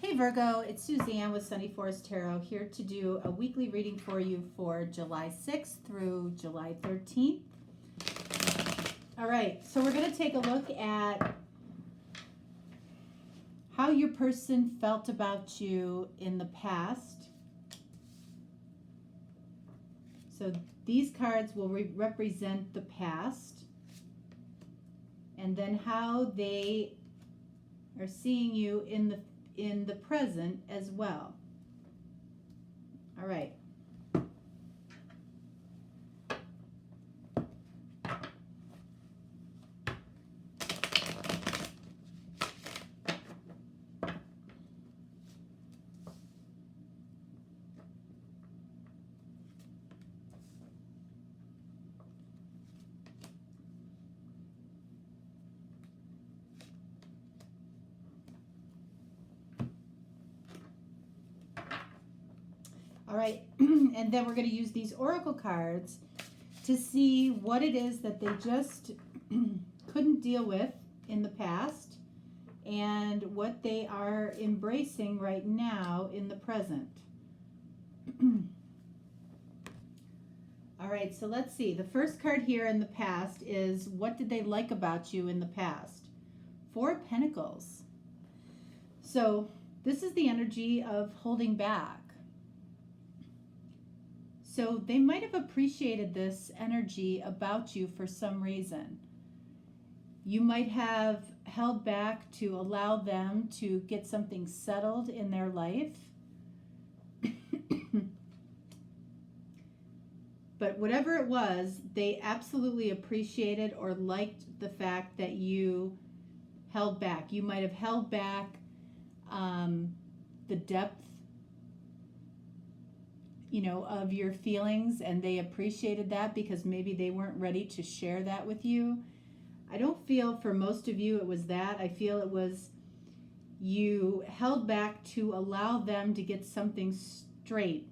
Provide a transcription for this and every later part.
Hey Virgo, it's Suzanne with Sunny Forest Tarot here to do a weekly reading for you for July 6th through July 13th. All right, so we're going to take a look at how your person felt about you in the past. So these cards will represent the past, and then how they are seeing you in the present as well. All right. All right, and then we're going to use these oracle cards to see what it is that they just couldn't deal with in the past and what they are embracing right now in the present. All right, so let's see. The first card here in the past is, what did they like about you in the past? Four of Pentacles. So this is the energy of holding back. So they might have appreciated this energy about you for some reason. You might have held back to allow them to get something settled in their life. But whatever it was, they absolutely appreciated or liked the fact that you held back. You might have held back the depth, of your feelings, and they appreciated that because maybe they weren't ready to share that with you. I don't feel for most of you it was that. I feel it was you held back to allow them to get something straight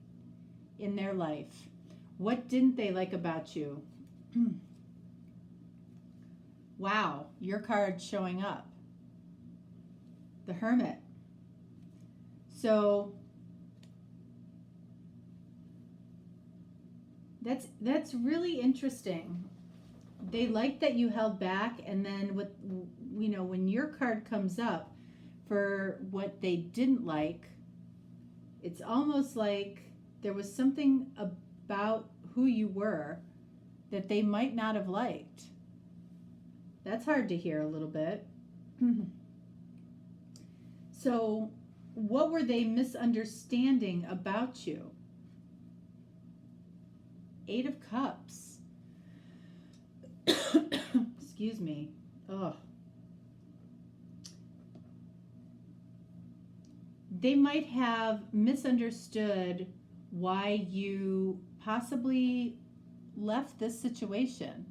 in their life. What didn't they like about you? Wow, your card showing up. The Hermit. So that's really interesting. They like that you held back, and then when your card comes up for what they didn't like, it's almost like there was something about who you were that they might not have liked. That's hard to hear a little bit. So what were they misunderstanding about you? Eight of Cups. Excuse me. Ugh. They might have misunderstood why you possibly left this situation.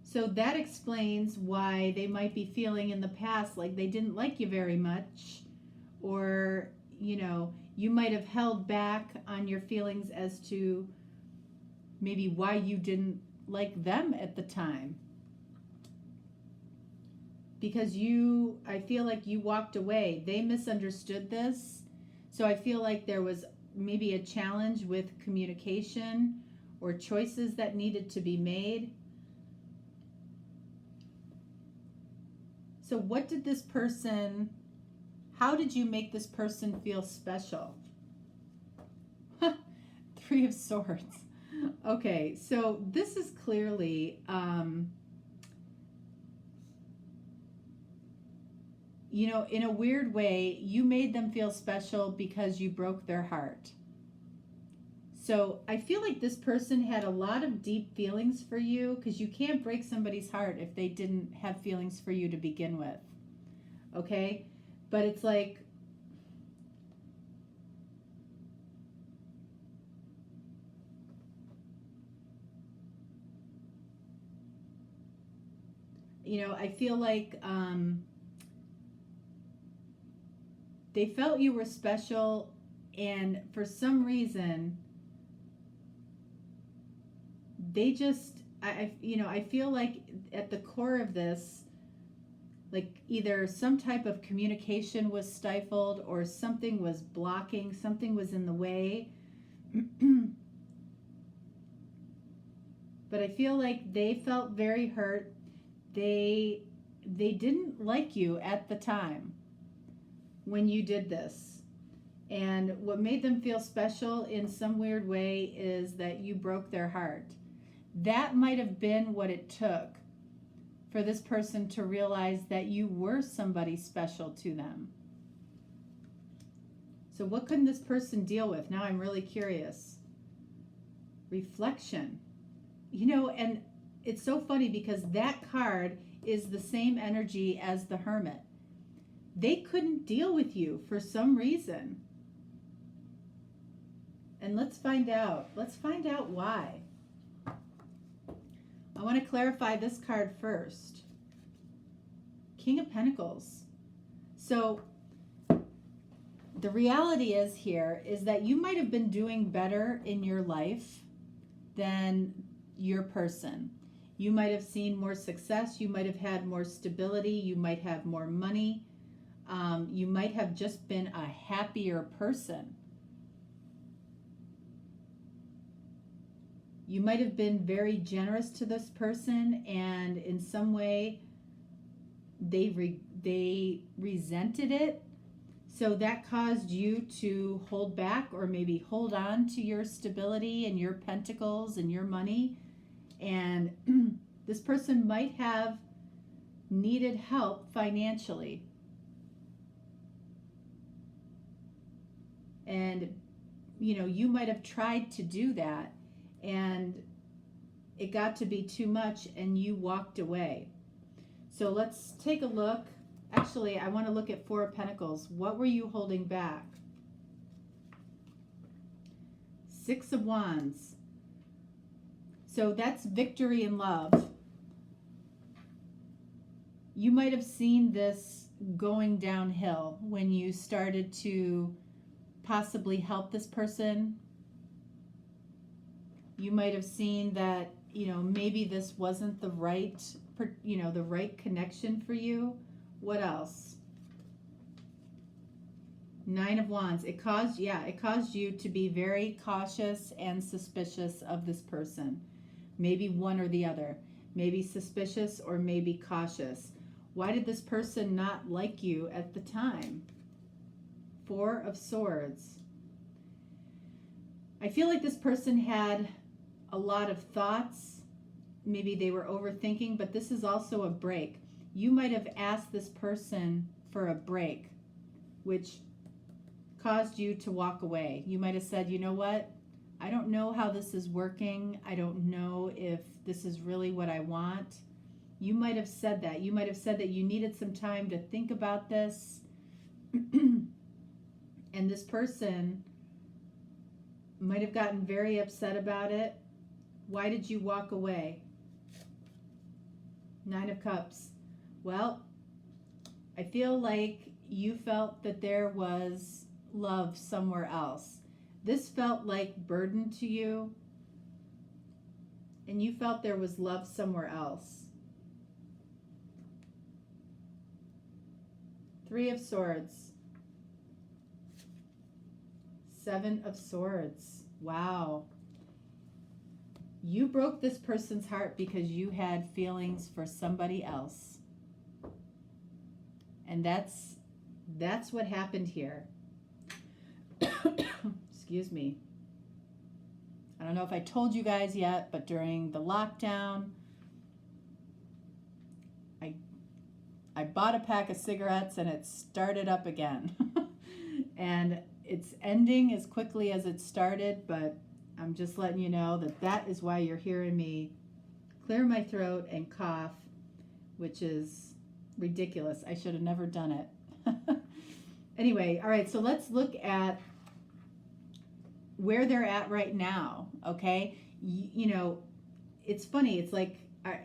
So that explains why they might be feeling in the past like they didn't like you very much, or, you might have held back on your feelings as to maybe why you didn't like them at the time. Because I feel like you walked away. They misunderstood this. So I feel like there was maybe a challenge with communication or choices that needed to be made. So what did this person, how did you make this person feel special? Three of Swords. Okay, so this is clearly, in a weird way, you made them feel special because you broke their heart. So I feel like this person had a lot of deep feelings for you, because you can't break somebody's heart if they didn't have feelings for you to begin with. Okay? But it's like, I feel like they felt you were special, and for some reason, they just, I feel like at the core of this, Like either some type of communication was stifled or something was blocking, something was in the way. But I feel like they felt very hurt. They didn't like you at the time when you did this. And what made them feel special in some weird way is that you broke their heart. That might have been what it took for this person to realize that you were somebody special to them. So what couldn't this person deal with? Now I'm really curious. Reflection. You know, and it's so funny because that card is the same energy as the Hermit. They couldn't deal with you for some reason. And let's find out. Let's find out why. I want to clarify this card first. King of Pentacles. So the reality is here is that you might have been doing better in your life than your person. You might have seen more success. You might have had more stability. You might have more money. You might have just been a happier person. You might have been very generous to this person, and in some way they resented it. So that caused you to hold back or maybe hold on to your stability and your pentacles and your money. And this person might have needed help financially. And, you know, you might have tried to do that and it got to be too much and you walked away. So let's take a look. Actually, I want to look at Four of Pentacles. What were you holding back? Six of Wands. So that's victory in love. You might have seen this going downhill when you started to possibly help this person. You might have seen that, you know, maybe this wasn't the right, you know, the right connection for you. What else? Nine of Wands. It caused you to be very cautious and suspicious of this person. Maybe one or the other. Maybe suspicious or maybe cautious. Why did this person not like you at the time? Four of Swords. I feel like this person had a lot of thoughts. Maybe they were overthinking, but this is also a break. You might have asked this person for a break, which caused you to walk away. You might have said, you know what? I don't know how this is working. I don't know if this is really what I want. You might have said that. You might have said that you needed some time to think about this. And this person might have gotten very upset about it. Why did you walk away? Nine of Cups. Well, I feel like you felt that there was love somewhere else. This felt like burden to you, and you felt there was love somewhere else. Three of Swords. Seven of Swords. Wow. You broke this person's heart because you had feelings for somebody else. And that's what happened here. Excuse me. I don't know if I told you guys yet, but during the lockdown, I bought a pack of cigarettes and it started up again. And it's ending as quickly as it started, but I'm just letting you know that that is why you're hearing me clear my throat and cough, which is ridiculous. I should have never done it. Anyway, all right, so let's look at where they're at right now, okay? You know, it's funny. It's like,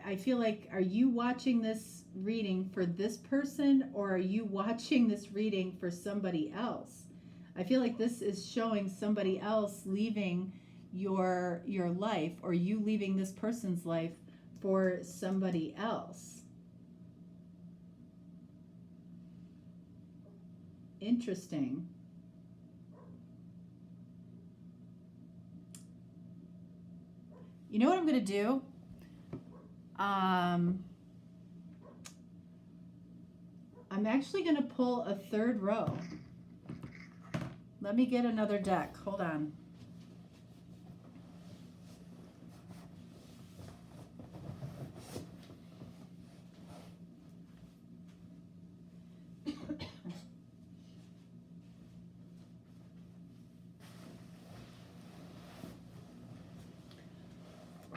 I feel like, are you watching this reading for this person or are you watching this reading for somebody else? I feel like this is showing somebody else leaving your life, or you leaving this person's life for somebody else. Interesting. You know what I'm going to do? I'm actually going to pull a third row. Let me get another deck. Hold on.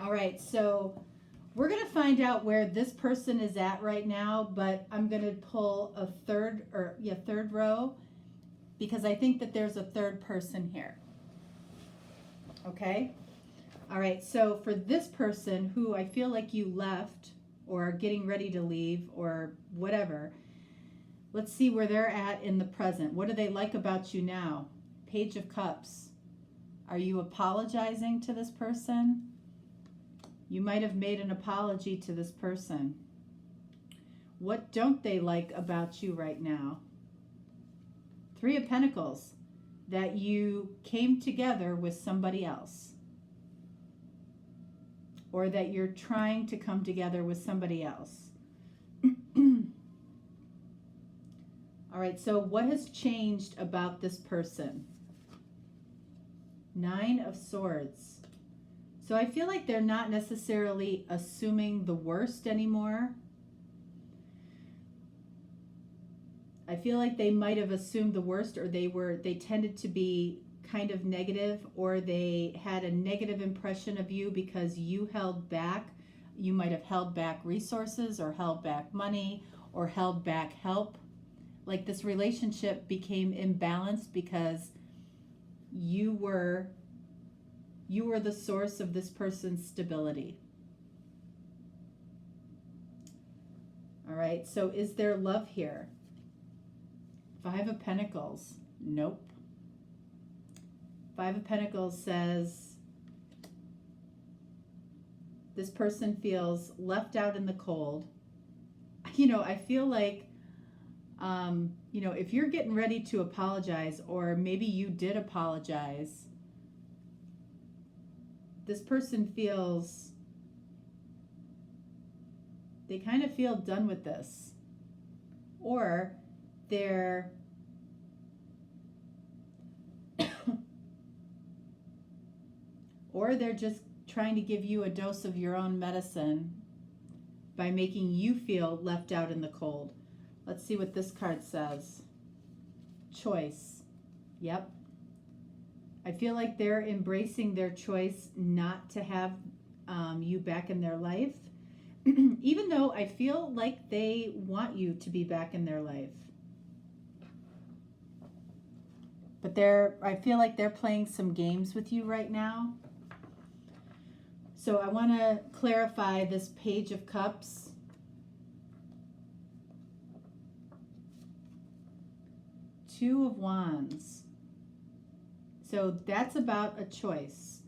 All right, so we're going to find out where this person is at right now, but I'm going to pull a third row because I think that there's a third person here. Okay? All right, so for this person who I feel like you left or are getting ready to leave or whatever, let's see where they're at in the present. What do they like about you now? Page of Cups. Are you apologizing to this person? You might have made an apology to this person. What don't they like about you right now? Three of Pentacles. That you came together with somebody else. Or that you're trying to come together with somebody else. All right, so what has changed about this person? Nine of Swords. So I feel like they're not necessarily assuming the worst anymore. I feel like they might have assumed the worst, or they tended to be kind of negative, or they had a negative impression of you because you held back. You might have held back resources or held back money or held back help. Like this relationship became imbalanced because you were the source of this person's stability. All right, so is there love here? Five of Pentacles. Nope. Five of Pentacles says this person feels left out in the cold. You know, I feel like, you know, if you're getting ready to apologize, or maybe you did apologize, this person feels, they kind of feel done with this. Or they're just trying to give you a dose of your own medicine by making you feel left out in the cold. Let's see what this card says. Choice. Yep. I feel like they're embracing their choice not to have you back in their life, even though I feel like they want you to be back in their life. But I feel like they're playing some games with you right now. So I want to clarify this Page of Cups. Two of Wands. So that's about a choice.